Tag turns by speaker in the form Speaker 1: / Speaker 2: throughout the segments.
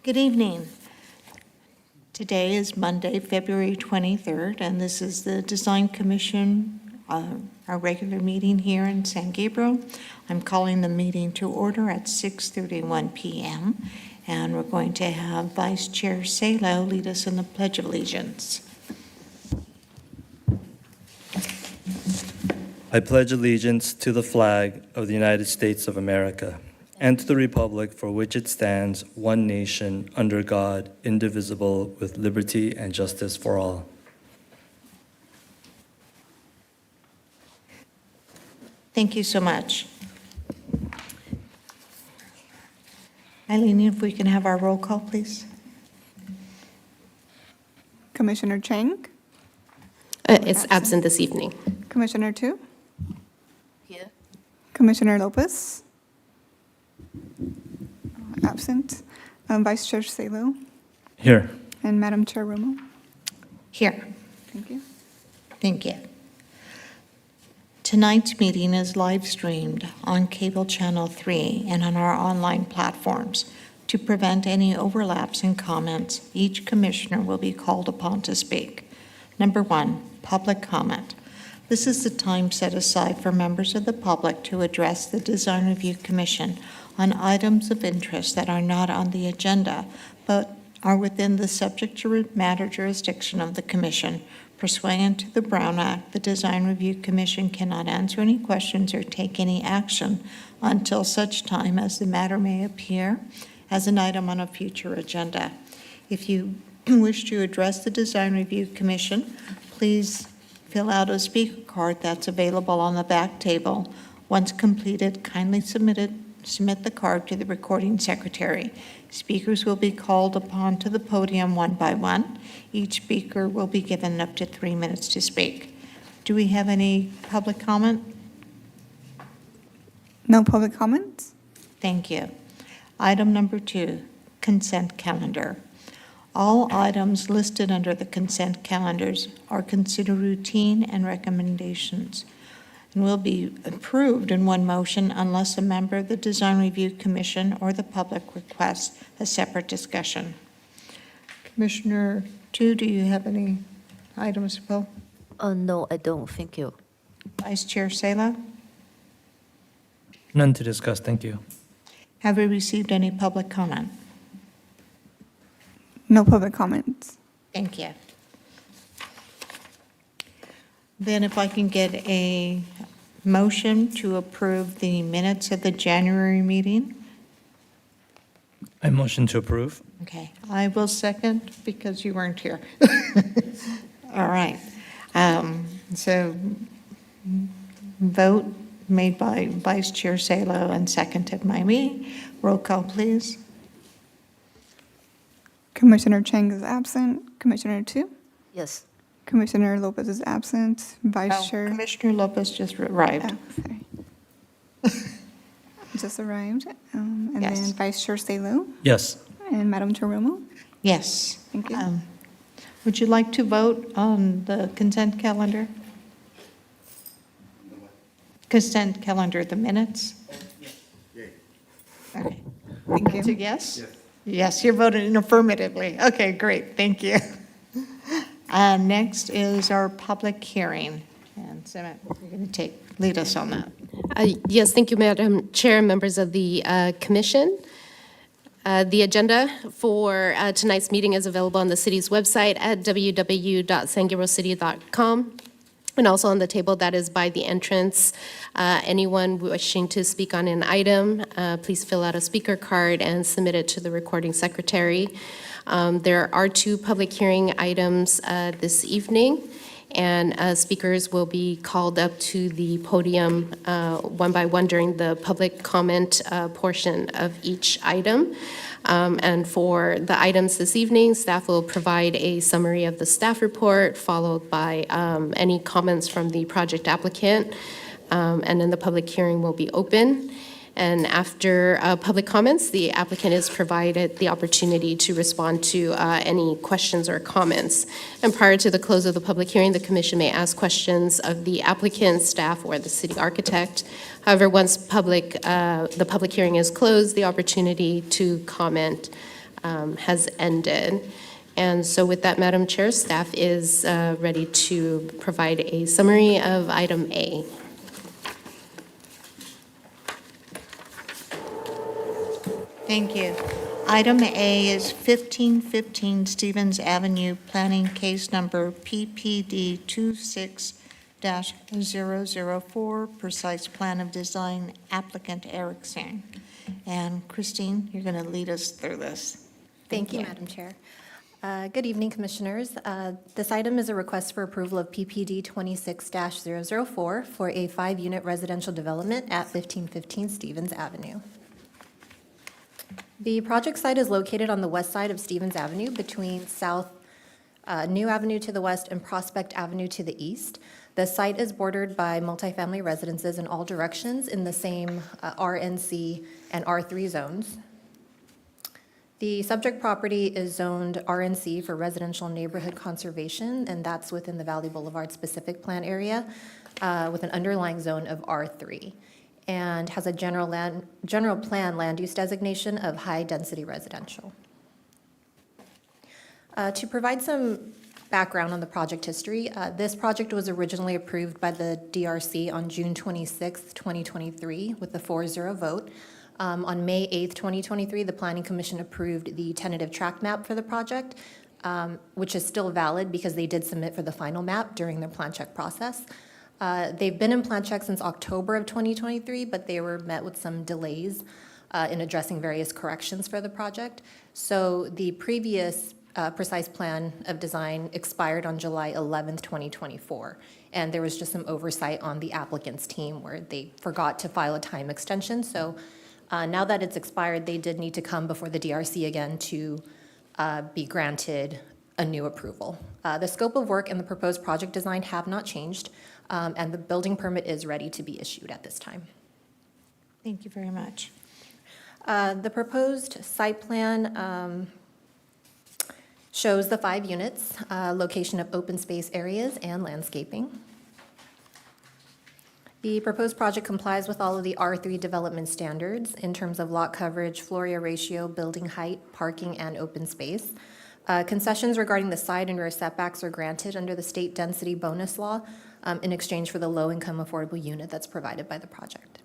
Speaker 1: Good evening. Today is Monday, February 23rd, and this is the Design Commission, our regular meeting here in San Gabriel. I'm calling the meeting to order at 6:31 p.m., and we're going to have Vice Chair Salo lead us in the Pledge of Allegiance.
Speaker 2: I pledge allegiance to the flag of the United States of America and to the republic for which it stands, one nation, under God, indivisible, with liberty and justice for all.
Speaker 1: Thank you so much. Eileen, if we can have our roll call, please.
Speaker 3: Commissioner Tsang,
Speaker 4: It's absent this evening.
Speaker 3: Commissioner Tu,
Speaker 4: Here.
Speaker 3: Commissioner Lopez, absent, Vice Chair Salo,
Speaker 2: Here.
Speaker 3: and Madam Chair Romo.
Speaker 1: Here.
Speaker 3: Thank you.
Speaker 1: Thank you. Tonight's meeting is live streamed on Cable Channel 3 and on our online platforms. To prevent any overlaps in comments, each commissioner will be called upon to speak. Number 1, public comment. This is the time set aside for members of the public to address the Design Review Commission on items of interest that are not on the agenda, but are within the subject matter jurisdiction of the Commission. Pursuant to the Brown Act, the Design Review Commission cannot answer any questions or take any action until such time as the matter may appear as an item on a future agenda. If you wish to address the Design Review Commission, please fill out a speaker card that's available on the back table. Once completed, kindly submit the card to the recording secretary. Speakers will be called upon to the podium one by one. Each speaker will be given up to 3 minutes to speak. Do we have any public comment?
Speaker 3: No public comments?
Speaker 1: Thank you. Item number 2, consent calendar. All items listed under the consent calendars are considered routine and recommendations and will be approved in one motion unless a member of the Design Review Commission or the public requests a separate discussion. Commissioner Tu, do you have any items to pull?
Speaker 5: No, I don't. Thank you.
Speaker 1: Vice Chair Sala,
Speaker 2: None to discuss, thank you.
Speaker 1: have we received any public comment?
Speaker 3: No public comments.
Speaker 1: Thank you. Then if I can get a motion to approve the minutes of the January meeting?
Speaker 2: I motion to approve.
Speaker 1: Okay, I will second because you weren't here. All right. So vote made by Vice Chair Salo and seconded by me. Roll call, please.
Speaker 3: Commissioner Tsang is absent. Commissioner Tu,
Speaker 5: Yes.
Speaker 3: Commissioner Lopez is absent. Vice
Speaker 1: Oh,
Speaker 3: Chair.
Speaker 1: Commissioner Lopez just arrived.
Speaker 3: Oh, sorry. Just arrived. And
Speaker 1: Yes.
Speaker 3: then Vice Chair Salo
Speaker 2: Yes.
Speaker 3: and Madam Chair Romo.
Speaker 1: Yes.
Speaker 3: Thank you.
Speaker 1: Would you like to vote on the consent calendar? Consent calendar, the minutes? Okay.
Speaker 3: Thank
Speaker 1: That's a
Speaker 3: you.
Speaker 1: yes? Yes, you're voting affirmatively. Okay, great, thank you. Next is our public hearing, and Samantha, you're going to lead us on that.
Speaker 4: Yes, thank you, Madam Chair, members of the Commission. The agenda for tonight's meeting is available on the city's website at www.sangabrielcity.com, and also on the table that is by the entrance. Anyone wishing to speak on an item, please fill out a speaker card and submit it to the recording secretary. There are 2 public hearing items this evening, and speakers will be called up to the podium one by one during the public comment portion of each item. And for the items this evening, staff will provide a summary of the staff report, followed by any comments from the project applicant, and then the public hearing will be open. And after public comments, the applicant is provided the opportunity to respond to any questions or comments. And prior to the close of the public hearing, the commission may ask questions of the applicant, staff, or the city architect. However, once the public hearing is closed, the opportunity to comment has ended. And so with that, Madam Chair, staff is ready to provide a summary of item A.
Speaker 1: Thank you. Item A is 1515 Stevens Avenue, planning case number PPD 26-004, precise plan of design, applicant Eric Tsang. And Christine, you're going to lead us through this.
Speaker 6: Thank you, Madam Chair. Good evening, Commissioners. This item is a request for approval of PPD 26-004 for a 5-unit residential development at 1515 Stevens Avenue. The project site is located on the west side of Stevens Avenue between South New Avenue to the west and Prospect Avenue to the east. The site is bordered by multifamily residences in all directions in the same RNC and R3 zones. The subject property is zoned RNC for residential neighborhood conservation, and that's within the Valley Boulevard specific plan area with an underlying zone of R3, and has a general plan land use designation of high-density residential. To provide some background on the project history, this project was originally approved by the DRC on June 26, 2023, with a 4-0 vote. On May 8th, 2023, the Planning Commission approved the tentative tract map for the project, which is still valid because they did submit for the final map during their plan check process. They've been in plan check since October of 2023, but they were met with some delays in addressing various corrections for the project. So the previous precise plan of design expired on July 11th, 2024. And there was just some oversight on the applicant's team where they forgot to file a time extension. So now that it's expired, they did need to come before the DRC again to be granted a new approval. The scope of work and the proposed project design have not changed, and the building permit is ready to be issued at this time.
Speaker 1: Thank you very much.
Speaker 6: The proposed site plan shows the 5 units, location of open space areas and landscaping. The proposed project complies with all of the R3 development standards in terms of lot coverage, floor area ratio, building height, parking, and open space. Concessions regarding the side and rear setbacks are granted under the state density bonus law in exchange for the low-income affordable unit that's provided by the project.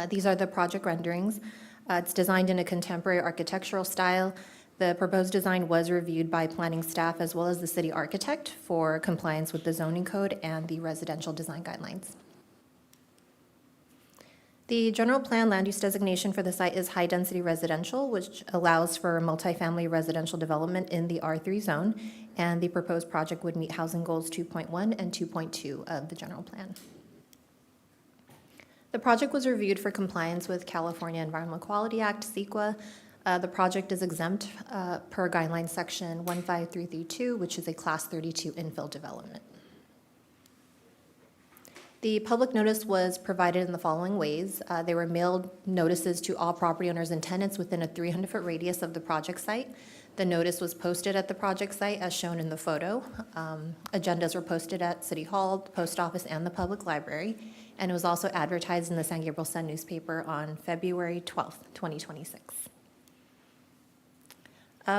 Speaker 6: These are the project renderings. It's designed in a contemporary architectural style. The proposed design was reviewed by planning staff as well as the city architect for compliance with the zoning code and the residential design guidelines. The general plan land use designation for the site is high-density residential, which allows for multifamily residential development in the R3 zone, and the proposed project would meet housing goals 2.1 and 2.2 of the general plan. The project was reviewed for compliance with California Environmental Quality Act, CEQA. The project is exempt per guideline section 15332, which is a class 32 infill development. The public notice was provided in the following ways. They were mailed notices to all property owners and tenants within a 300-foot radius of the project site. The notice was posted at the project site as shown in the photo. Agendas were posted at City Hall, the post office, and the public library. And it was also advertised in the San Gabriel Sun newspaper on February 12th, 2026.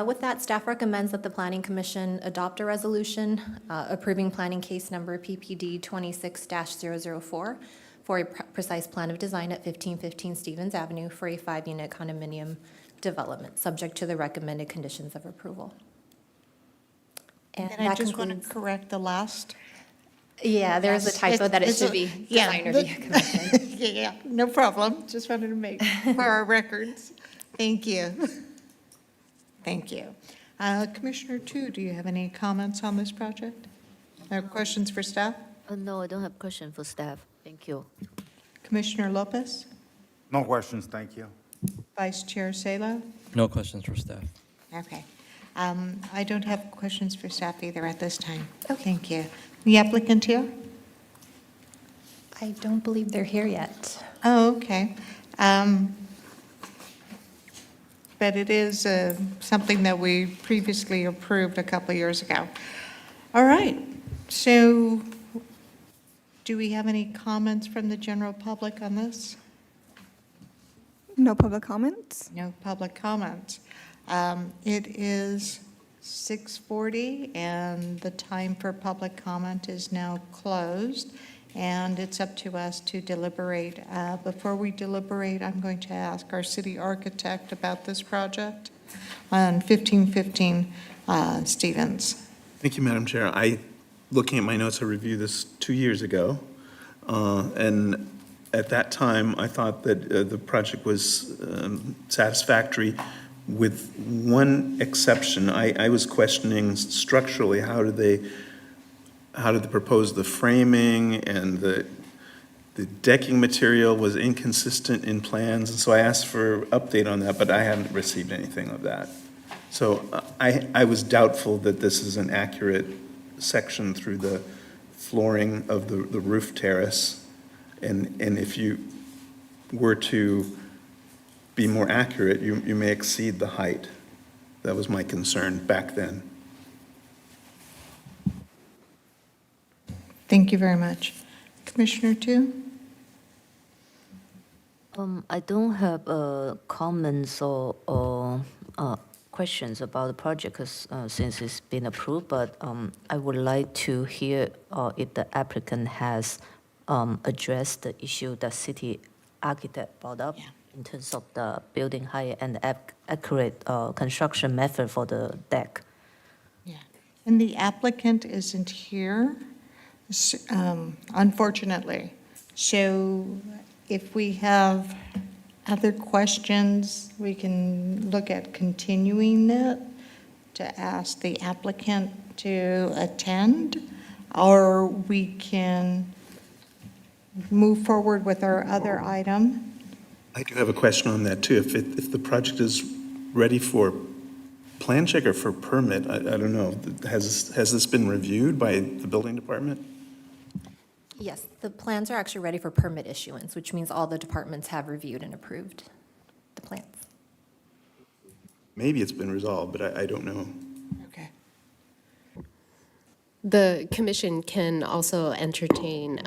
Speaker 6: With that, staff recommends that the Planning Commission adopt a resolution approving planning case number PPD 26-004 for a precise plan of design at 1515 Stevens Avenue for a 5-unit condominium development, subject to the recommended conditions of approval.
Speaker 1: And I just want to correct the last.
Speaker 6: Yeah, there's a typo that it should be design review commission.
Speaker 1: Yeah, no problem. Just wanted to make for our records. Thank you. Thank you. Commissioner Tu, do you have any comments on this project? Or questions for staff?
Speaker 5: No, I don't have question for staff. Thank you.
Speaker 1: Commissioner Lopez?
Speaker 7: No questions, thank you.
Speaker 1: Vice Chair Salo?
Speaker 2: No questions for staff.
Speaker 1: Okay. I don't have questions for staff either at this time. Thank you. The applicant here?
Speaker 6: I don't believe they're here yet.
Speaker 1: Oh, okay. But it is something that we previously approved a couple of years ago. All right. So do we have any comments from the general public on this?
Speaker 3: No public comments?
Speaker 1: No public comments. It is 6:40, and the time for public comment is now closed, and it's up to us to deliberate. Before we deliberate, I'm going to ask our city architect about this project on 1515 Stevens.
Speaker 8: Thank you, Madam Chair. Looking at my notes, I reviewed this 2 years ago, and at that time, I thought that the project was satisfactory, with one exception. I was questioning structurally, how did they propose the framing, and the decking material was inconsistent in plans, and so I asked for update on that, but I hadn't received anything of that. So I was doubtful that this is an accurate section through the flooring of the roof terrace, and if you were to be more accurate, you may exceed the height. That was my concern back then.
Speaker 1: Thank you very much. Commissioner Tu?
Speaker 5: I don't have comments or questions about the project, because since it's been approved, but I would like to hear if the applicant has addressed the issue that city architect brought up in terms of the building height and accurate construction method for the deck.
Speaker 1: Yeah. And the applicant isn't here, unfortunately. So if we have other questions, we can look at continuing it to ask the applicant to attend, or we can move forward with our other item.
Speaker 8: I do have a question on that, too. If the project is ready for plan check or for permit, I don't know. Has this been reviewed by the building department?
Speaker 6: Yes, the plans are actually ready for permit issuance, which means all the departments have reviewed and approved the plans.
Speaker 8: Maybe it's been resolved, but I don't know.
Speaker 1: Okay.
Speaker 4: The commission can also entertain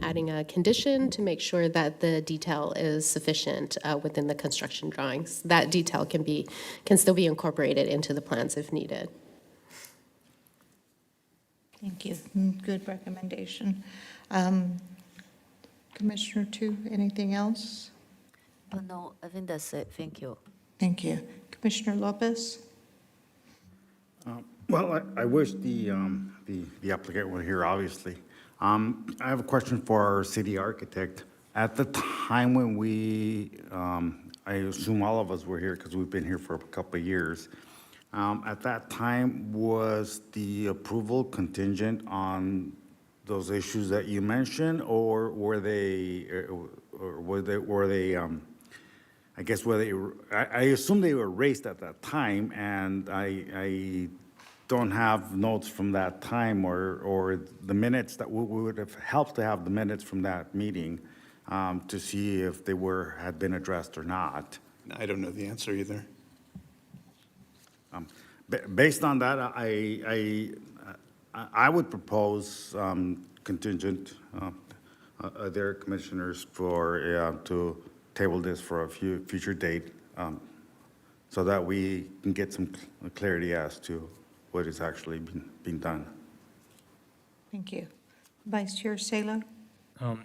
Speaker 4: adding a condition to make sure that the detail is sufficient within the construction drawings. That detail can still be incorporated into the plans if needed.
Speaker 1: Thank you. Good recommendation. Commissioner Tu, anything else?
Speaker 5: No, I think that's it. Thank you.
Speaker 1: Thank you. Commissioner Lopez?
Speaker 7: Well, I wish the applicant were here, obviously. I have a question for our city architect. At the time when I assume all of us were here because we've been here for a couple of years. At that time, was the approval contingent on those issues that you mentioned, or were they, I assume they were raised at that time, and I don't have notes from that time or the minutes that we would have helped to have the minutes from that meeting to see if they had been addressed or not.
Speaker 8: I don't know the answer either.
Speaker 7: Based on that, I would propose contingent, their commissioners to table this for a future date, so that we can get some clarity as to what is actually being done.
Speaker 1: Thank you. Vice Chair Salo?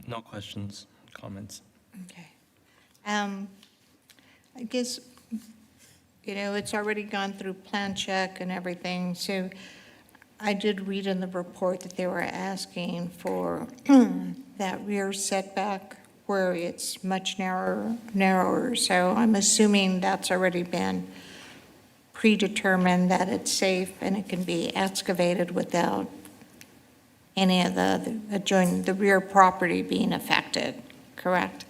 Speaker 2: No questions, comments.
Speaker 1: Okay. I guess, it's already gone through plan check and everything, so I did read in the report that they were asking for that rear setback where it's much narrower, so I'm assuming that's already been predetermined, that it's safe and it can be excavated without any of the rear property being affected, correct?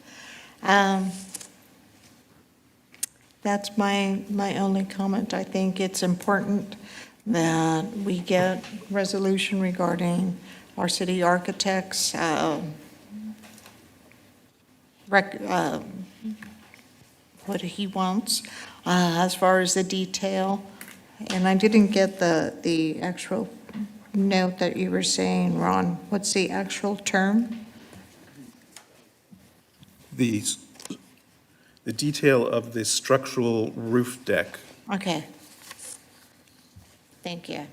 Speaker 1: That's my only comment. I think it's important that we get resolution regarding our city architect's what he wants as far as the detail. And I didn't get the actual note that you were saying, Ron. What's the actual term?
Speaker 8: the detail of the structural roof deck.
Speaker 1: Okay. Thank you.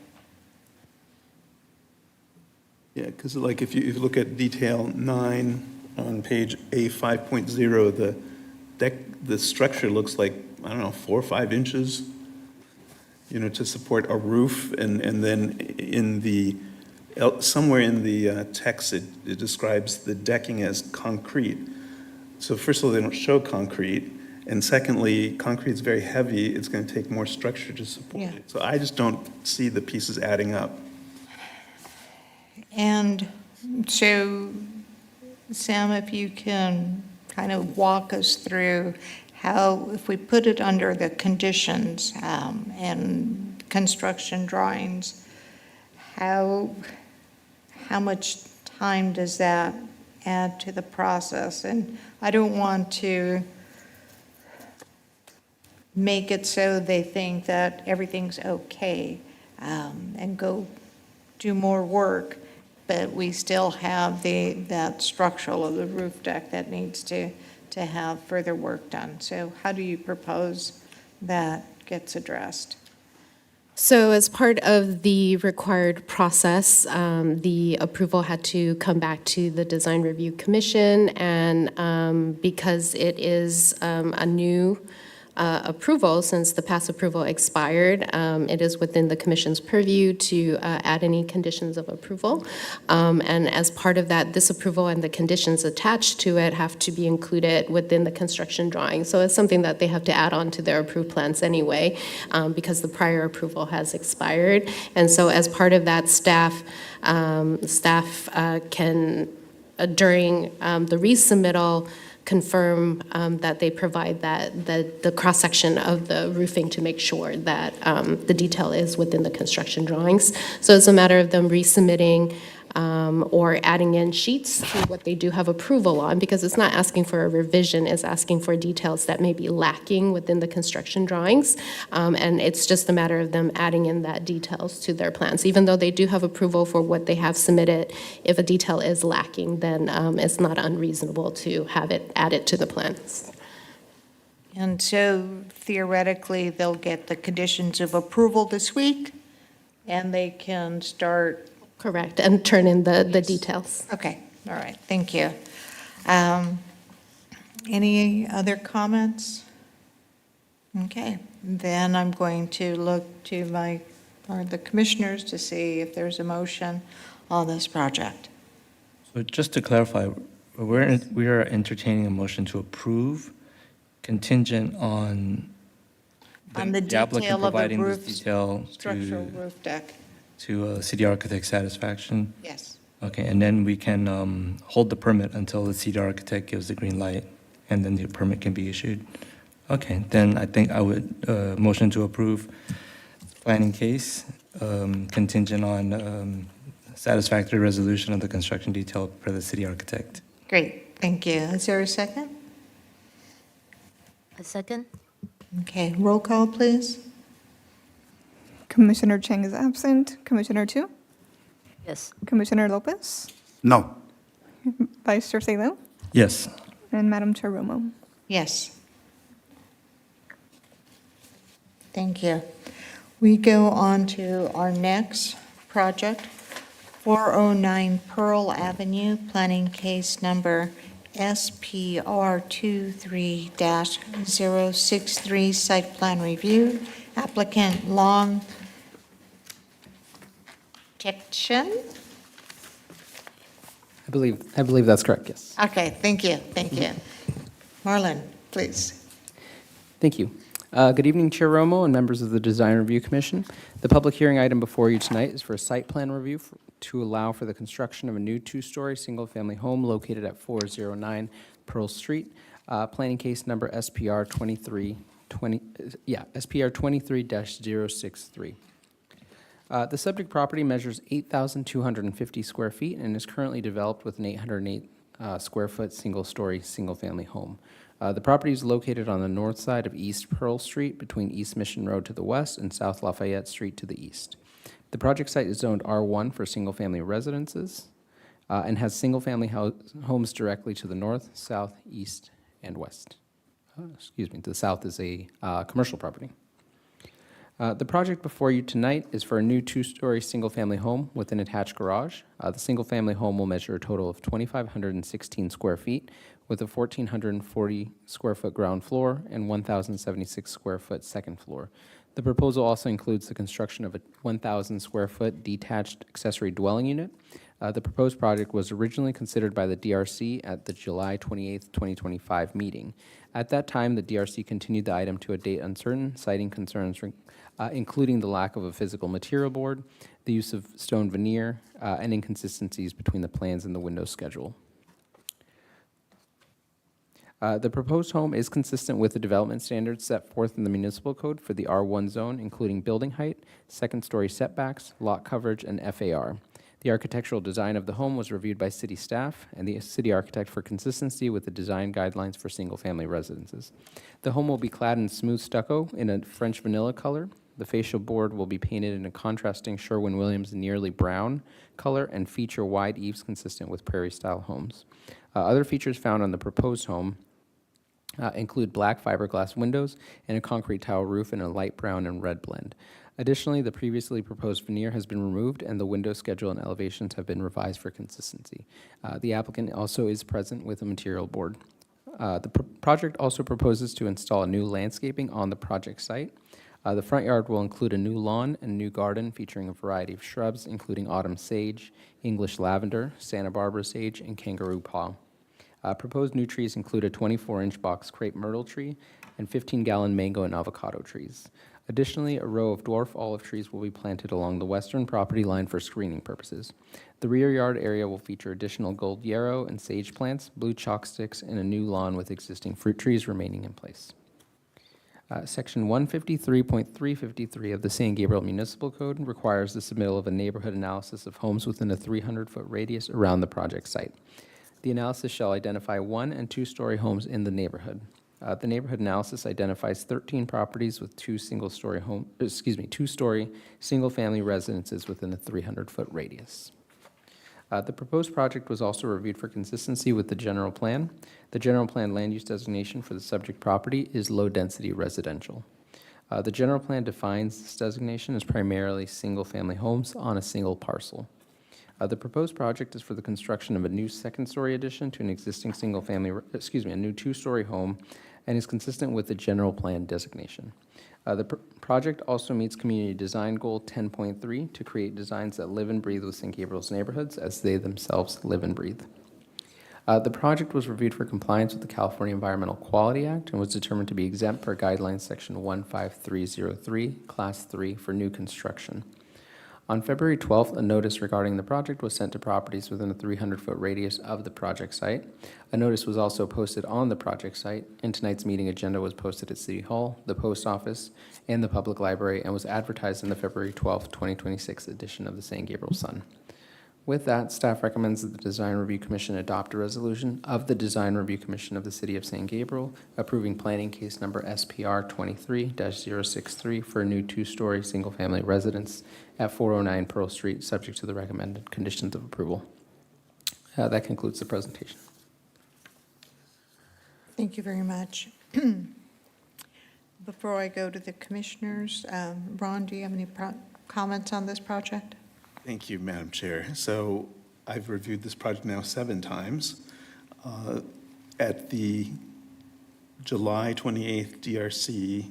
Speaker 8: Yeah, because like if you look at detail 9 on page A5.0, the deck, the structure looks like, I don't know, 4 or 5 inches, to support a roof. And then in the, somewhere in the text, it describes the decking as concrete. So first of all, they don't show concrete. And secondly, concrete is very heavy. It's going to take more structure to support
Speaker 1: Yeah.
Speaker 8: it. So I just don't see the pieces adding up.
Speaker 1: And so, Sam, if you can kind of walk us through how, if we put it under the conditions and construction drawings, how much time does that add to the process? And I don't want to make it so they think that everything's okay and go do more work, but we still have that structural of the roof deck that needs to have further work done. So how do you propose that gets addressed?
Speaker 4: So as part of the required process, the approval had to come back to the Design Review Commission, and because it is a new approval, since the past approval expired, it is within the commission's purview to add any conditions of approval. And as part of that, this approval and the conditions attached to it have to be included within the construction drawing. So it's something that they have to add on to their approved plans anyway, because the prior approval has expired. And so as part of that, staff can, during the resubmittal, confirm that they provide the cross-section of the roofing to make sure that the detail is within the construction drawings. So it's a matter of them resubmitting or adding in sheets to what they do have approval on, because it's not asking for a revision, it's asking for details that may be lacking within the construction drawings. And it's just a matter of them adding in that details to their plans. Even though they do have approval for what they have submitted, if a detail is lacking, then it's not unreasonable to have it added to the plans.
Speaker 1: And so theoretically, they'll get the conditions of approval this week, and they can start.
Speaker 4: Correct, and turn in the details.
Speaker 1: Okay, all right, thank you. Any other comments? Okay, then I'm going to look to the commissioners to see if there's a motion on this project.
Speaker 2: So just to clarify, we are entertaining a motion to approve contingent on
Speaker 1: On the
Speaker 2: applicant
Speaker 1: detail of the
Speaker 2: providing this
Speaker 1: roof,
Speaker 2: detail
Speaker 1: structural roof deck,
Speaker 2: to city architect satisfaction.
Speaker 1: yes.
Speaker 2: Okay, and then we can hold the permit until the city architect gives the green light, and then the permit can be issued. Okay, then I think I would motion to approve planning case contingent on satisfactory resolution of the construction detail per the city architect.
Speaker 1: Great, thank you. Is there a second?
Speaker 5: A second?
Speaker 1: Okay, roll call, please.
Speaker 3: Commissioner Chang is absent. Commissioner Tu?
Speaker 5: Yes.
Speaker 3: Commissioner Lopez?
Speaker 7: No.
Speaker 3: Vice Chair Salem?
Speaker 2: Yes.
Speaker 3: And Madam Chair Romo?
Speaker 1: Yes. Thank you. We go on to our next project, 409 Pearl Avenue, planning case number SPR 23-063, site plan review. Applicant Long Techsheng?
Speaker 9: I believe that's correct, yes.
Speaker 1: Okay, thank you, thank you. Marlon, please.
Speaker 9: Thank you. Good evening, Chair Romo and members of the Design Review Commission. The public hearing item before you tonight is for a site plan review to allow for the construction of a new two-story single-family home located at 409 Pearl Street. Planning case number SPR 23-063. The subject property measures 8,250 square feet and is currently developed with an 808 square foot single-story, single-family home. The property is located on the north side of East Pearl Street between East Mission Road to the west and South Lafayette Street to the east. The project site is zoned R1 for single-family residences and has single-family homes directly to the north, south, east, and west. to the south is a commercial property. The project before you tonight is for a new two-story single-family home with an attached garage. The single-family home will measure a total of 2,516 square feet with a 1,440 square foot ground floor and 1,076 square foot second floor. The proposal also includes the construction of a 1,000 square foot detached accessory dwelling unit. The proposed project was originally considered by the DRC at the July 28, 2025 meeting. At that time, the DRC continued the item to a date uncertain, citing concerns including the lack of a physical material board, the use of stone veneer, and inconsistencies between the plans and the window schedule. The proposed home is consistent with the development standards set forth in the municipal code for the R1 zone, including building height, second-story setbacks, lot coverage, and FAR. The architectural design of the home was reviewed by city staff and the city architect for consistency with the design guidelines for single-family residences. The home will be clad in smooth stucco in a French vanilla color. The fascial board will be painted in a contrasting Sherwin-Williams nearly brown color and feature wide eaves consistent with prairie-style homes. Other features found on the proposed home include black fiberglass windows and a concrete tile roof in a light brown and red blend. Additionally, the previously proposed veneer has been removed and the window schedule and elevations have been revised for consistency. The applicant also is present with a material board. The project also proposes to install a new landscaping on the project site. The front yard will include a new lawn and new garden featuring a variety of shrubs, including autumn sage, English lavender, Santa Barbara sage, and kangaroo paw. Proposed new trees include a 24-inch box crepe myrtle tree and 15-gallon mango and avocado trees. Additionally, a row of dwarf olive trees will be planted along the western property line for screening purposes. The rear yard area will feature additional gold yarrow and sage plants, blue chalk sticks, and a new lawn with existing fruit trees remaining in place. Section 153.353 of the San Gabriel Municipal Code requires the submittal of a neighborhood analysis of homes within a 300-foot radius around the project site. The analysis shall identify one- and two-story homes in the neighborhood. The neighborhood analysis identifies 13 properties with two two-story single-family residences within a 300-foot radius. The proposed project was also reviewed for consistency with the general plan. The general plan land use designation for the subject property is low-density residential. The general plan defines this designation as primarily single-family homes on a single parcel. The proposed project is for the construction of a new second-story addition to an existing a new two-story home, and is consistent with the general plan designation. The project also meets Community Design Goal 10.3 to create designs that live and breathe with St. Gabriel's neighborhoods as they themselves live and breathe. The project was reviewed for compliance with the California Environmental Quality Act and was determined to be exempt per guidelines section 15303, class 3 for new construction. On February 12th, a notice regarding the project was sent to properties within a 300-foot radius of the project site. A notice was also posted on the project site, and tonight's meeting agenda was posted at City Hall, the Post Office, and the Public Library, and was advertised in the February 12th, 2026 edition of the San Gabriel Sun. With that, staff recommends that the Design Review Commission adopt a resolution of the Design Review Commission of the City of San Gabriel approving planning case number SPR 23-063 for a new two-story single-family residence at 409 Pearl Street, subject to the recommended conditions of approval. That concludes the presentation.
Speaker 1: Thank you very much. Before I go to the commissioners, Ron, do you have any comments on this project?
Speaker 8: Thank you, Madam Chair. So I've reviewed this project now 7 times. At the July 28th DRC,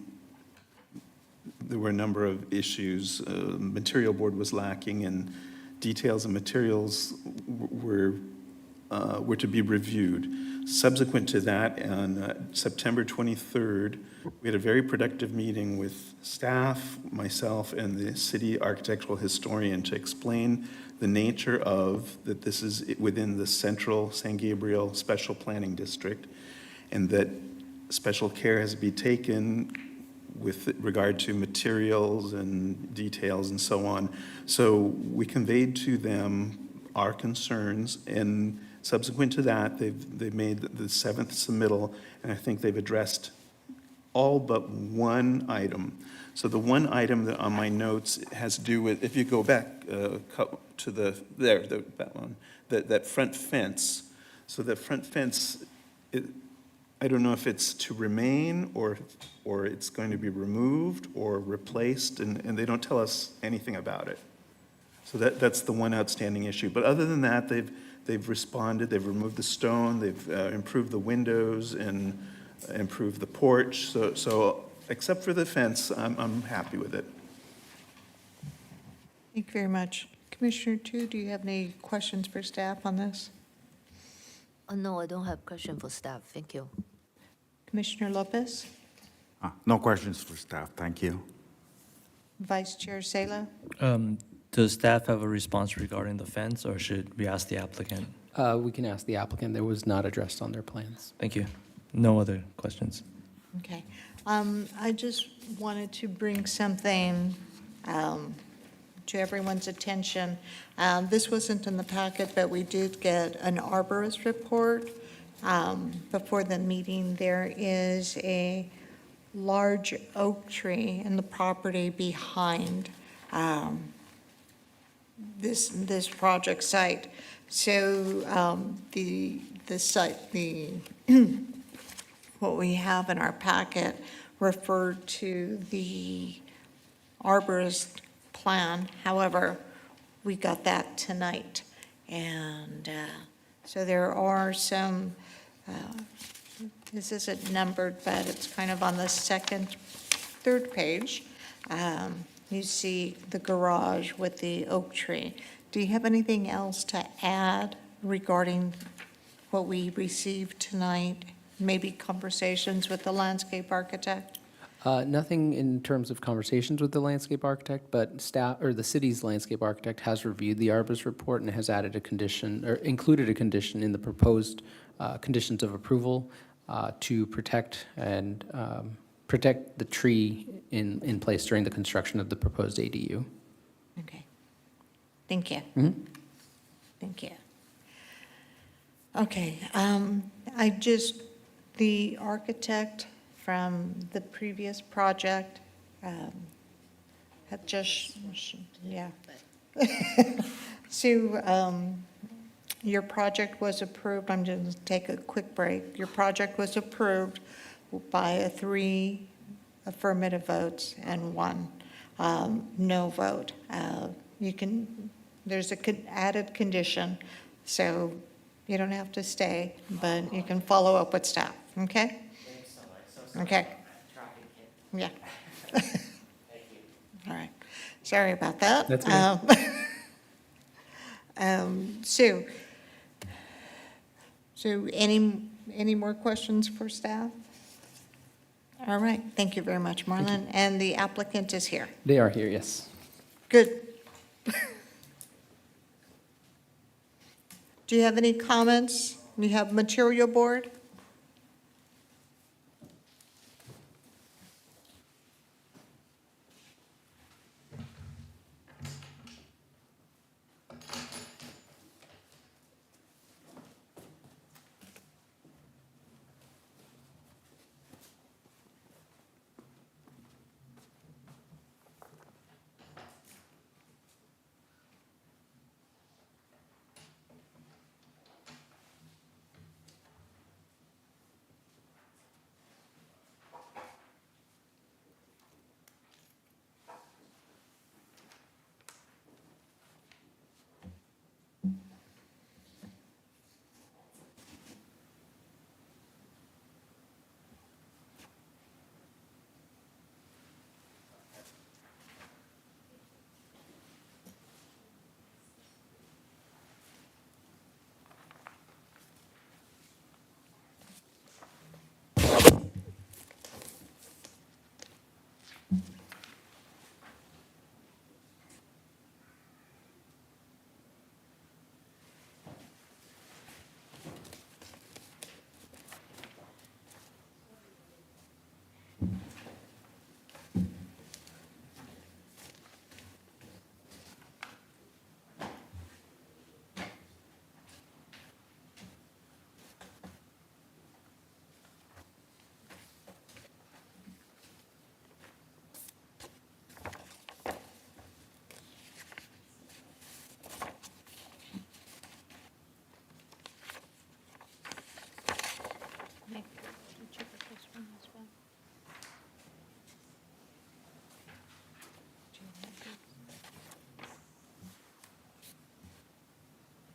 Speaker 8: there were a number of issues. Material board was lacking and details and materials were to be reviewed. Subsequent to that, on September 23rd, we had a very productive meeting with staff, myself, and the city architectural historian to explain the nature of that this is within the central San Gabriel Special Planning District, and that special care has to be taken with regard to materials and details and so on. So we conveyed to them our concerns, and subsequent to that, they've made the 7th submittal, and I think they've addressed all but one item. So the one item that on my notes has to do with, if you go back to that one, that front fence. So that front fence, I don't know if it's to remain or it's going to be removed or replaced, and they don't tell us anything about it. So that's the one outstanding issue. But other than that, they've responded, they've removed the stone, they've improved the windows and improved the porch. So except for the fence, I'm happy with it.
Speaker 1: Thank you very much. Commissioner Tu, do you have any questions for staff on this?
Speaker 5: No, I don't have question for staff. Thank you.
Speaker 1: Commissioner Lopez?
Speaker 7: No questions for staff, thank you.
Speaker 1: Vice Chair Sala?
Speaker 2: Does staff have a response regarding the fence, or should we ask the applicant?
Speaker 9: We can ask the applicant. That was not addressed on their plans.
Speaker 2: Thank you. No other questions.
Speaker 1: Okay. I just wanted to bring something to everyone's attention. This wasn't in the packet, but we did get an arborist report before the meeting. There is a large oak tree in the property behind this project site. So the site, what we have in our packet referred to the arborist plan. However, we got that tonight. And so there are some, this isn't numbered, but it's kind of on the third page. You see the garage with the oak tree. Do you have anything else to add regarding what we received tonight? Maybe conversations with the landscape architect?
Speaker 9: Nothing in terms of conversations with the landscape architect, but staff, or the city's landscape architect has reviewed the arborist report and has added a condition, or included a condition in the proposed conditions of approval to protect and protect the tree in place during the construction of the proposed ADU.
Speaker 1: Okay. Thank you.
Speaker 9: Mm-hmm.
Speaker 1: Thank you. Okay, the architect from the previous project had just, yeah. So your project was approved, I'm just going to take a quick break. Your project was approved by 3 affirmative votes and 1 no vote. There's an added condition, so you don't have to stay, but you can follow up with staff, okay? Okay. Yeah. Thank you. All right. Sorry about that.
Speaker 9: That's okay.
Speaker 1: So any more questions for staff? All right. Thank you very much, Marlon. And the applicant is here.
Speaker 9: They are here, yes.
Speaker 1: Good. Do you have any comments? We have material board?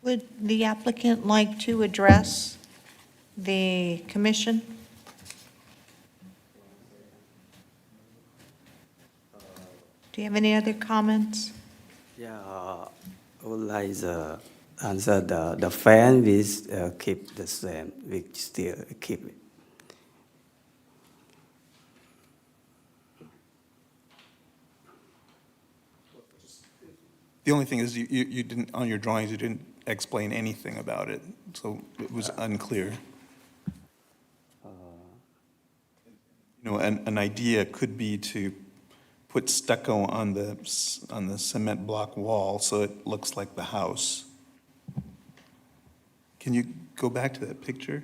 Speaker 1: Would the applicant like to address the commission? Do you have any other comments?
Speaker 10: Yeah, I would like to answer the fan, we keep the same, we still keep it.
Speaker 8: The only thing is you didn't, on your drawings, you didn't explain anything about it, so it was unclear. You know, an idea could be to put stucco on the cement block wall so it looks like the house. Can you go back to that picture?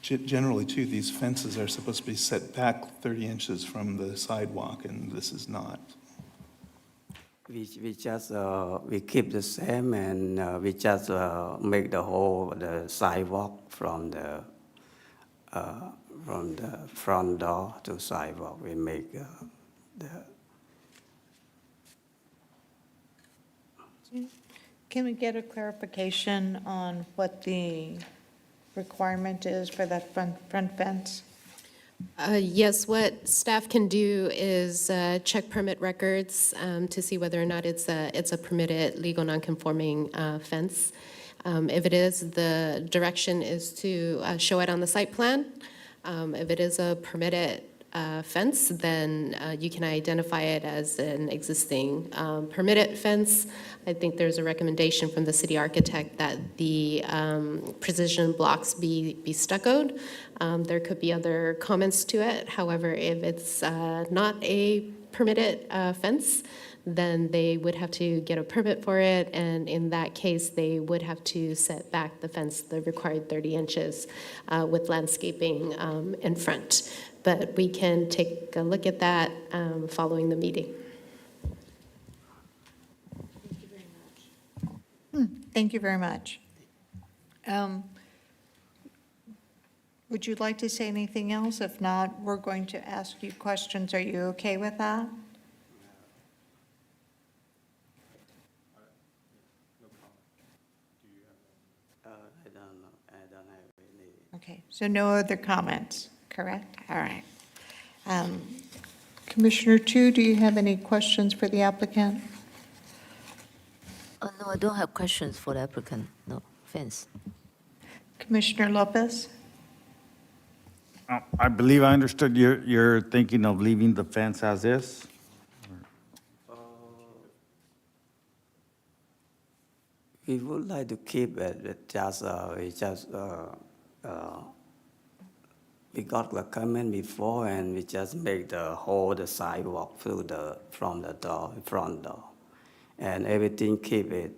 Speaker 8: Generally, too, these fences are supposed to be set back 30 inches from the sidewalk, and this is not.
Speaker 10: We just, we keep the same and we just make the sidewalk from the front door to sidewalk. We make the.
Speaker 1: Can we get a clarification on what the requirement is for that front fence?
Speaker 4: Yes, what staff can do is check permit records to see whether or not it's a permitted legal nonconforming fence. If it is, the direction is to show it on the site plan. If it is a permitted fence, then you can identify it as an existing permitted fence. I think there's a recommendation from the city architect that the precision blocks be stuccoed. There could be other comments to it. However, if it's not a permitted fence, then they would have to get a permit for it, and in that case, they would have to set back the fence the required 30 inches with landscaping in front. But we can take a look at that following the meeting.
Speaker 1: Thank you very much. Would you like to say anything else? If not, we're going to ask you questions. Are you okay with that?
Speaker 10: I don't know, I don't have any.
Speaker 1: Okay, so no other comments, correct? All right. Commissioner Tu, do you have any questions for the applicant?
Speaker 5: No, I don't have questions for the applicant. No, thanks.
Speaker 1: Commissioner Lopez?
Speaker 7: I believe I understood you're thinking of leaving the fence as is?
Speaker 10: We would like to keep it, but we got the comment before and we just make the sidewalk through from the door, front door. And everything keep it.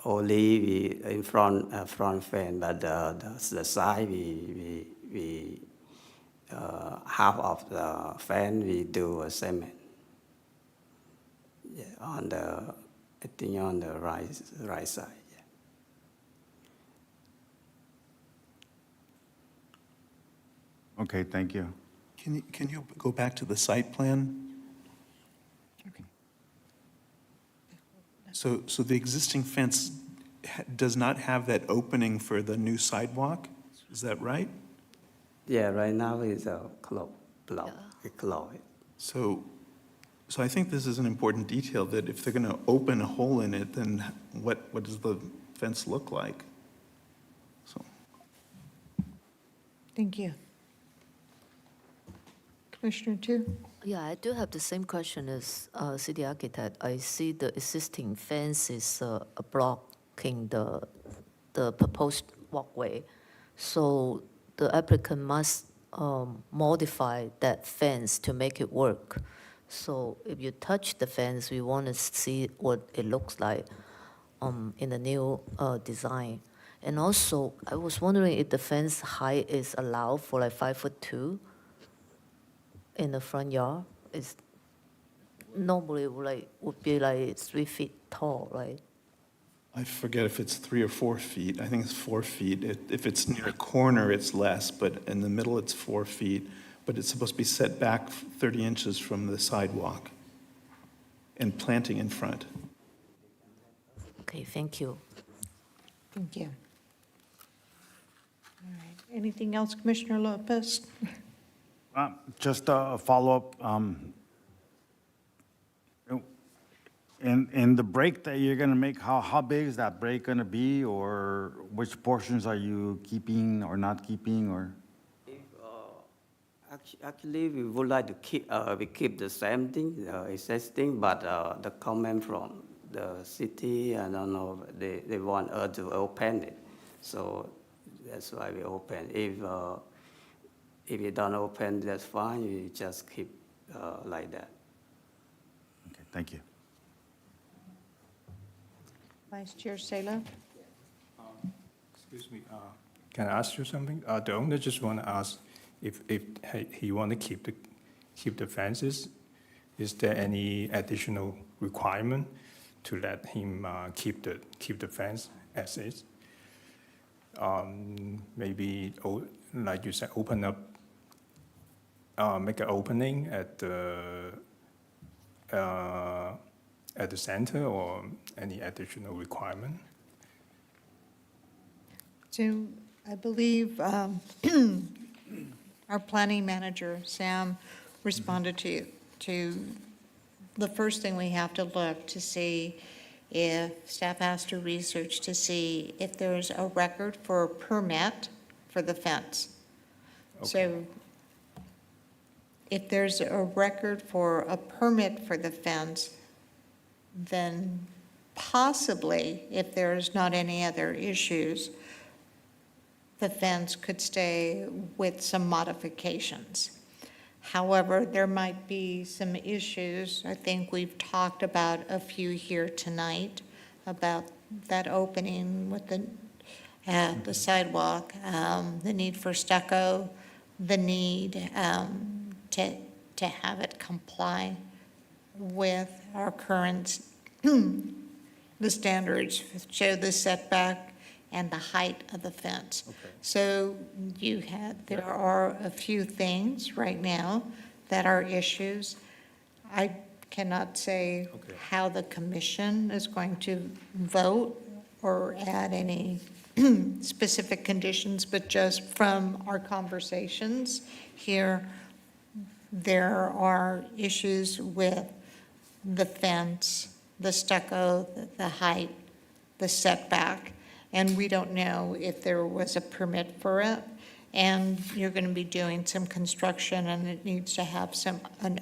Speaker 10: Only we in front fence, but the side we half of the fence we do a cement. Yeah, I think on the right side. Yeah.
Speaker 7: Okay, thank you.
Speaker 8: Can you go back to the site plan? So the existing fence does not have that opening for the new sidewalk? Is that right?
Speaker 10: Yeah, right now it's a close block. We close it.
Speaker 8: So I think this is an important detail, that if they're going to open a hole in it, then what does the fence look like? So.
Speaker 1: Thank you. Commissioner Tu?
Speaker 5: Yeah, I do have the same question as city architect. I see the existing fence is blocking the proposed walkway. So the applicant must modify that fence to make it work. So if you touch the fence, we want to see what it looks like in the new design. And also, I was wondering if the fence height is allowed for like 5'2" in the front yard. It's normally would be like 3 feet tall, right?
Speaker 8: I forget if it's 3 or 4 feet. I think it's 4 feet. If it's near a corner, it's less, but in the middle, it's 4 feet. But it's supposed to be set back 30 inches from the sidewalk and planting in front.
Speaker 5: Okay, thank you.
Speaker 1: Thank you. All right. Anything else, Commissioner Lopez?
Speaker 7: Just a follow-up. In the break that you're going to make, how big is that break going to be, or which portions are you keeping or not keeping, or?
Speaker 10: Actually, we would like to keep the same thing, existing, but the comment from the city, I don't know, they want us to open it. So that's why we open. If you don't open, that's fine. You just keep like that.
Speaker 7: Okay, thank you.
Speaker 1: Vice Chair Salo?
Speaker 11: Excuse me, can I ask you something? The owner just want to ask if he want to keep the fences, is there any additional requirement to let him keep the fence as is? Maybe, like you said, open up, make an opening at the center, or any additional requirement?
Speaker 1: So I believe our planning manager, Sam, responded to the first thing we have to look to see if staff has to research to see if there's a record for a permit for the fence. So if there's a record for a permit for the fence, then possibly, if there's not any other issues, the fence could stay with some modifications. However, there might be some issues. I think we've talked about a few here tonight about that opening with the sidewalk, the need for stucco, the need to have it comply with our current, the standards, show the setback and the height of the fence.
Speaker 11: Okay.
Speaker 1: So there are a few things right now that are issues. I cannot say
Speaker 11: Okay.
Speaker 1: how the commission is going to vote or add any specific conditions, but just from our conversations here, there are issues with the fence, the stucco, the height, the setback, and we don't know if there was a permit for it. And you're going to be doing some construction, and it needs to have an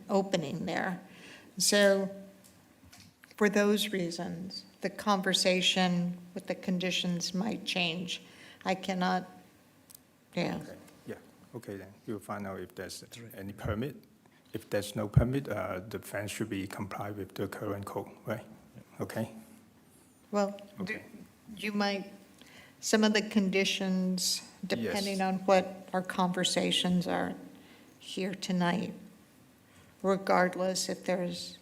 Speaker 1: opening there. So for those reasons, the conversation with the conditions might change. I cannot, yeah.
Speaker 11: Yeah, okay then, we'll find out if there's any permit. If there's no permit, the fence should be complied with the current code, right? Okay,
Speaker 1: Well,
Speaker 11: Okay.
Speaker 1: you might, some of the conditions, depending on what our conversations are here tonight, regardless if there's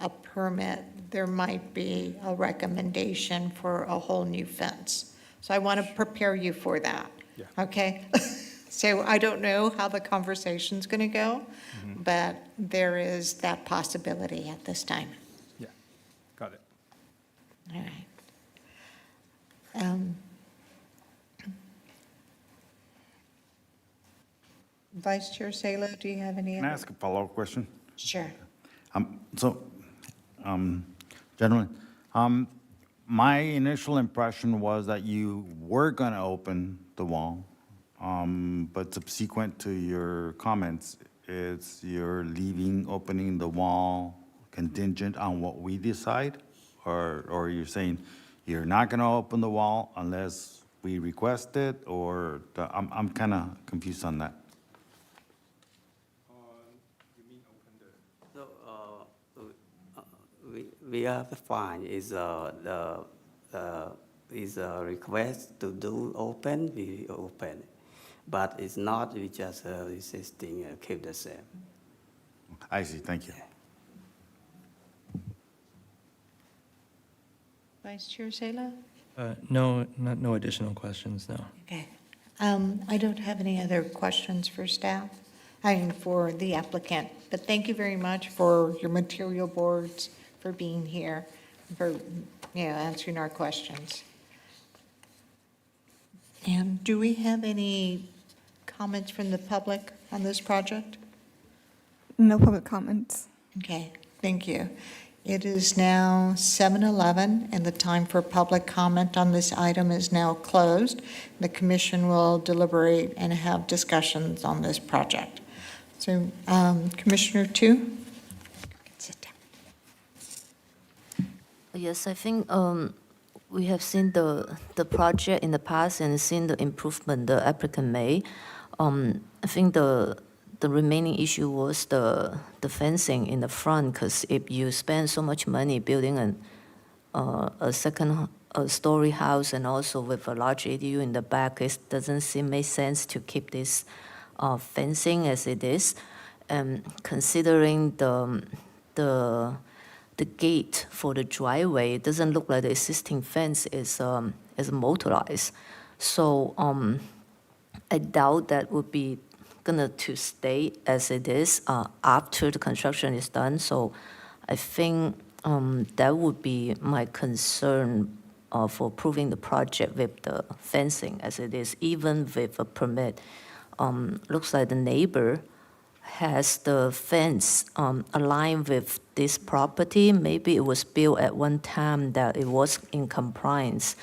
Speaker 1: a permit, there might be a recommendation for a whole new fence. So I want to prepare you for that.
Speaker 11: Yeah.
Speaker 1: Okay? So I don't know how the conversation's going to go, but there is that possibility at this time.
Speaker 11: yeah, got it.
Speaker 1: All right. Vice Chair Salo, do you have any?
Speaker 7: Can I ask a follow-up question?
Speaker 1: Sure.
Speaker 7: Gentlemen, my initial impression was that you were going to open the wall, but subsequent to your comments, you're leaving opening the wall contingent on what we decide? Or you're saying you're not going to open the wall unless we request it, or I'm kind of confused on that.
Speaker 10: So we are fine. Is a request to do open, we open. But it's not, we just resisting, keep the same.
Speaker 7: I see, thank you.
Speaker 1: Vice Chair Sela?
Speaker 2: No additional questions, no.
Speaker 1: Okay. I don't have any other questions for staff, for the applicant, but thank you very much for your material boards, for being here, for, answering our questions. And do we have any comments from the public on this project?
Speaker 3: No public comments.
Speaker 1: Okay, thank you. It is now 7:11, and the time for public comment on this item is now closed. The commission will deliberate and have discussions on this project. So, Commissioner Tu? Sit down.
Speaker 5: Yes, I think we have seen the project in the past and seen the improvement the applicant made. I think the remaining issue was the fencing in the front, because if you spend so much money building a second story house and also with a large ADU in the back, it doesn't seem make sense to keep this fencing as it is. Considering the gate for the driveway, it doesn't look like the existing fence is motorized. So I doubt that would be gonna to stay as it is after the construction is done. So I think that would be my concern for approving the project with the fencing as it is, even with a permit. Looks like the neighbor has the fence aligned with this property. Maybe it was built at one time that it was in compliance.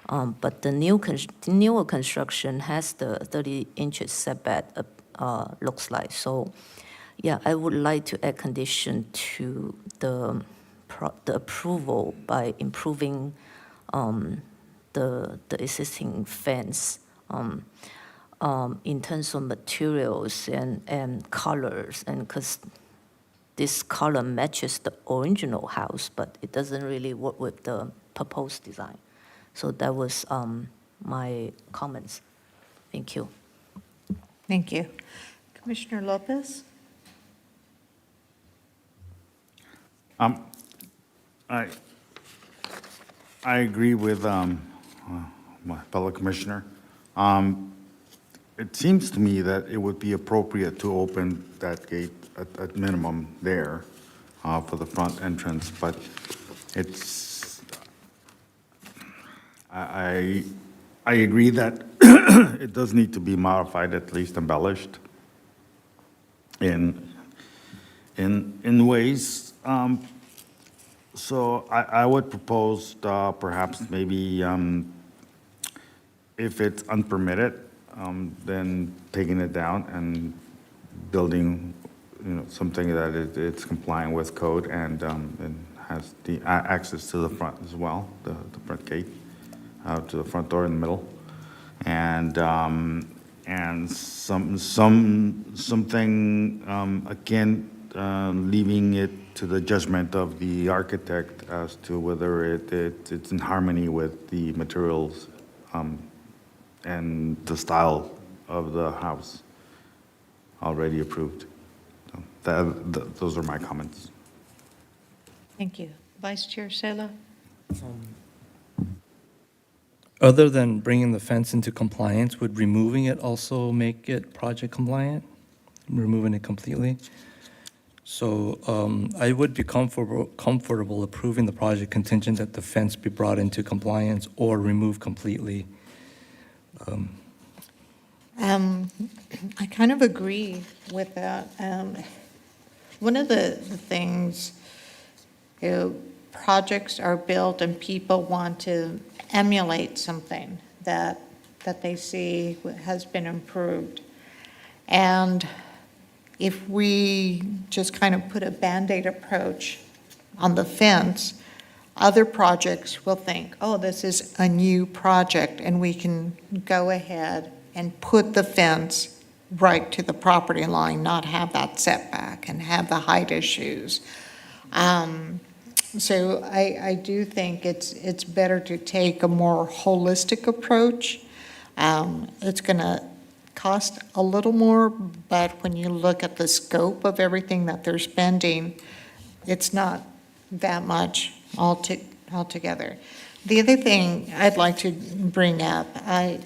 Speaker 5: But the newer construction has the 30 inches setback, looks like. So, yeah, I would like to add condition to the approval by improving the existing fence in terms of materials and colors, and because this color matches the original house, but it doesn't really work with the proposed design. So that was my comments. Thank you.
Speaker 1: Thank you. Commissioner Lopez?
Speaker 7: I agree with my fellow commissioner. It seems to me that it would be appropriate to open that gate at minimum there for the front entrance, but it's, I agree that it does need to be modified, at least embellished in ways. So I would propose perhaps maybe if it's unpermitted, then taking it down and building, something that it's compliant with code and has the access to the front as well, the front gate, to the front door in the middle, and something akin, leaving it to the judgment of the architect as to whether it's in harmony with the materials and the style of the house already approved. So those are my comments.
Speaker 1: Thank you. Vice Chair Sela?
Speaker 2: Other than bringing the fence into compliance, would removing it also make it project compliant? Removing it completely? So I would be comfortable approving the project contingent that the fence be brought into compliance or removed completely.
Speaker 1: I kind of agree with that. One of the things, projects are built and people want to emulate something that they see has been improved. And if we just kind of put a Band-Aid approach on the fence, other projects will think, oh, this is a new project, and we can go ahead and put the fence right to the property line, not have that setback and have the height issues. So I do think it's better to take a more holistic approach. It's going to cost a little more, but when you look at the scope of everything that they're spending, it's not that much altogether. The other thing I'd like to bring up, I'm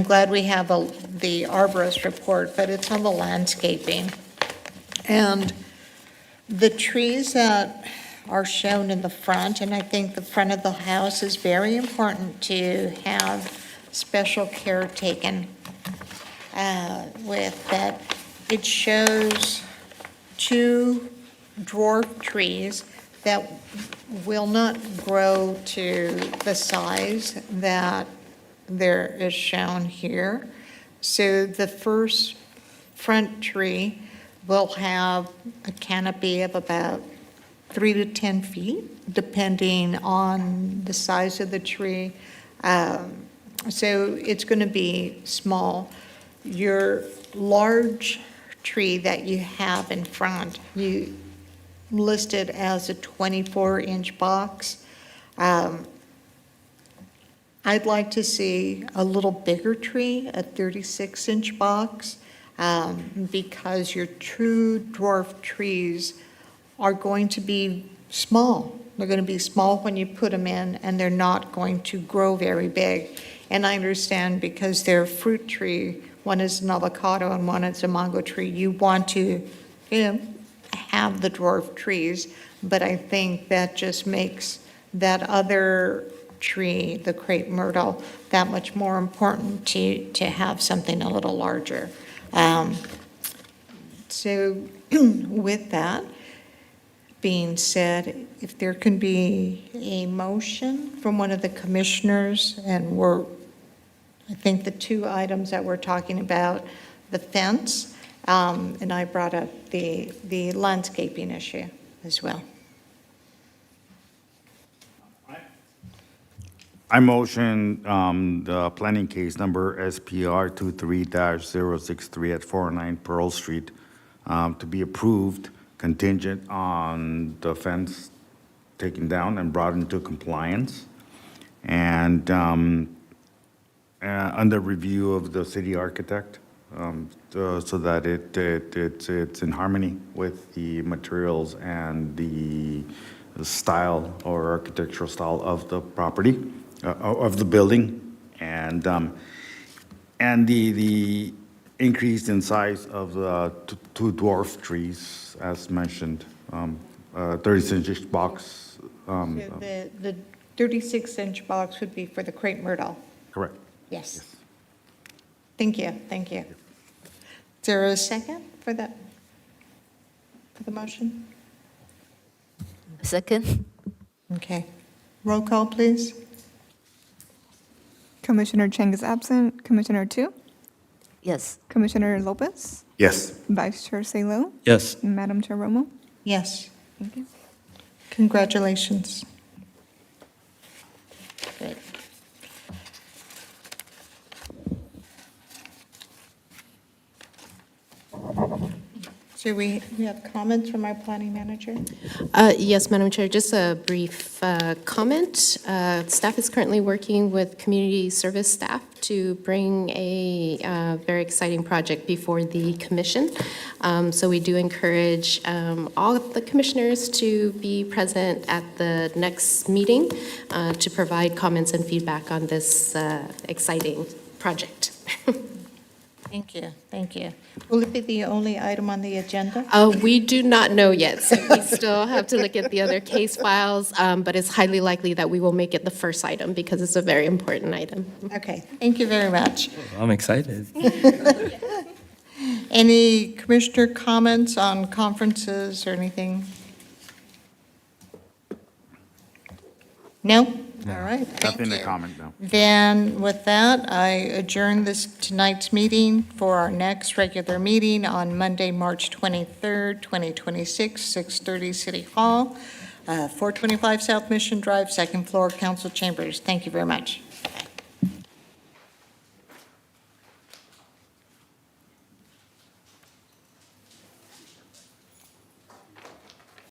Speaker 1: glad we have the arborist report, but it's on the landscaping. And the trees that are shown in the front, and I think the front of the house is very important to have special care taken with that. It shows two dwarf trees that will not grow to the size that there is shown here. So the first front tree will have a canopy of about 3 to 10 feet, depending on the size of the tree. So it's going to be small. Your large tree that you have in front, you listed as a 24-inch box. I'd like to see a little bigger tree, a 36-inch box, because your true dwarf trees are going to be small. They're going to be small when you put them in, and they're not going to grow very big. And I understand because they're a fruit tree, one is an avocado and one is a mango tree, you want to have the dwarf trees, but I think that just makes that other tree, the crepe myrtle, that much more important to have something a little larger. So with that being said, if there can be a motion from one of the commissioners, and I think the two items that we're talking about, the fence, and I brought up the landscaping issue as well.
Speaker 7: I motion the planning case number SPR 23-063 at 409 Pearl Street to be approved contingent on the fence taken down and brought into compliance, and under review of the city architect, so that it's in harmony with the materials and the style or architectural style of the property, of the building, and the increase in size of the two dwarf trees, as mentioned, 36-inch box.
Speaker 1: The 36-inch box would be for the crepe myrtle.
Speaker 7: Correct.
Speaker 1: Yes. Thank you, thank you. Is there a second for the motion?
Speaker 5: Second?
Speaker 1: Okay. Roll call, please.
Speaker 3: Commissioner Chang is absent. Commissioner Tu?
Speaker 5: Yes.
Speaker 3: Commissioner Lopez?
Speaker 7: Yes.
Speaker 3: Vice Chair Salo?
Speaker 2: Yes.
Speaker 3: Madam Chair Romo?
Speaker 1: Yes.
Speaker 3: Thank you.
Speaker 1: Congratulations. Good. So we have comments from our planning manager?
Speaker 4: Yes, Madam Chair, just a brief comment. Staff is currently working with community service staff to bring a very exciting project before the commission. So we do encourage all of the commissioners to be present at the next meeting to provide comments and feedback on this exciting project.
Speaker 1: Thank you, thank you. Will it be the only item on the agenda?
Speaker 4: We do not know yet, so we still have to look at the other case files, but it's highly likely that we will make it the first item because it's a very important item.
Speaker 1: Okay, thank you very much.
Speaker 2: I'm excited.
Speaker 1: Any commissioner comments on conferences or anything? No? All right, thank
Speaker 7: Nothing to
Speaker 1: you.
Speaker 7: comment, no.
Speaker 1: Then with that, I adjourn tonight's meeting for our next regular meeting on Monday, March 23rd, 2026, 6:30 City Hall, 425 South Mission Drive, second floor, council chambers. Thank you very much.